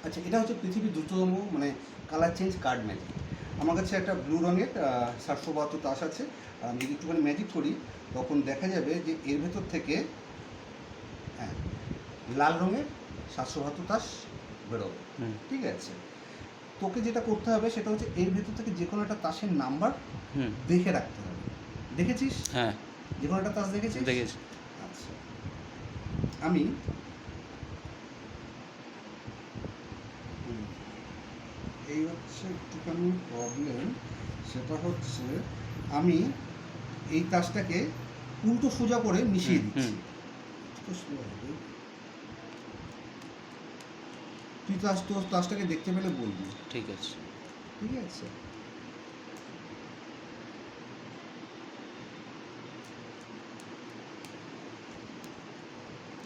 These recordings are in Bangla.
আচ্ছা, এটা হচ্ছে পৃথিবীর দ্রুততম মানে কালার চেঞ্জ কার্ড ম্যাজিক। আমার কাছে একটা ব্লু রঙের 772 তাস আছে। আর আমি যদি একটুখানি ম্যাজিক করি তখন দেখা যাবে যে এর ভেতর থেকে হ্যাঁ লাল রঙের 772 তাস বেরোবে। ঠিক আছে, তোকে যেটা করতে হবে সেটা হচ্ছে এর ভেতর থেকে যে কোনো একটা তাসের নাম্বার দেখে রাখতে হবে। দেখেছিস? হ্যাঁ, যে কোনো একটা তাস দেখেছিস? দেখেছি। আচ্ছা, আমি এই হচ্ছে একটুখানি প্রবলেম, সেটা হচ্ছে আমি এই তাসটাকে উল্টো সোজা করে মিশিয়ে দিচ্ছি। একটু slow হবে। তুই তাসটাকে দেখতে পেলে বলবি। ঠিক আছে। ঠিক আছে,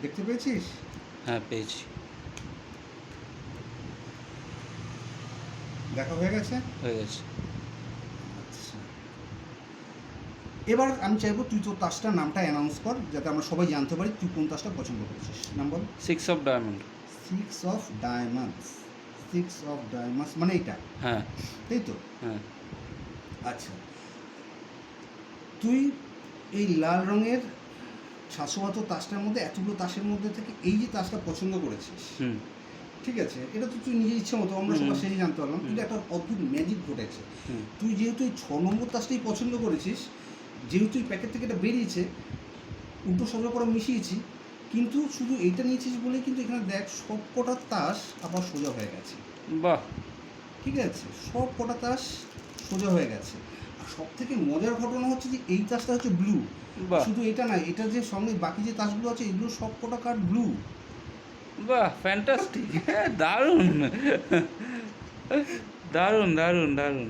দেখতে পেয়েছিস? হ্যাঁ, পেয়েছি। দেখা হয়ে গেছে? হয়ে গেছে। আচ্ছা, এবার আমি চাইবো তুই তোর তাসটার নামটা অ্যানাউন্স কর যাতে আমরা সবাই জানতে পারি তুই কোন তাসটা পছন্দ করেছিস। নাম বল। 6 of diamond. 6 of diamonds. 6 of diamonds মানে এইটা, হ্যাঁ। তাই তো? হ্যাঁ। আচ্ছা, তুই এই লাল রঙের 772 তাসটার মধ্যে এতগুলো তাসের মধ্যে থেকে এই যে তাসটা পছন্দ করেছিস, ঠিক আছে, এটা তো তুই নিজের ইচ্ছে মতো, আমরা সবাই সেই জানতে পারলাম, কিন্তু একটা অদ্ভুত ম্যাজিক ঘটেছে। তুই যেহেতু এই 6 নম্বর তাসটাই পছন্দ করেছিস, যেহেতু এই প্যাকেট থেকে এটা বেরিয়েছে, উল্টো সোজা করে মিশিয়েছি, কিন্তু শুধু এইটা নিয়েছিস বলেই কিন্তু এখানে দেখ সব কটা তাস আবার সোজা হয়ে গেছে। বাহ! ঠিক আছে, সব কটা তাস সোজা হয়ে গেছে। আর সব থেকে মজার ঘটনা হচ্ছে যে এই তাসটা হচ্ছে ব্লু। বাহ! শুধু এটা না, এটা যে সঙ্গে বাকি যে তাসগুলো আছে এগুলো সব কটা কার্ড ব্লু। বাহ! ফ্যান্টাস্টিক! দারুণ! দারুণ, দারুণ, দারুণ।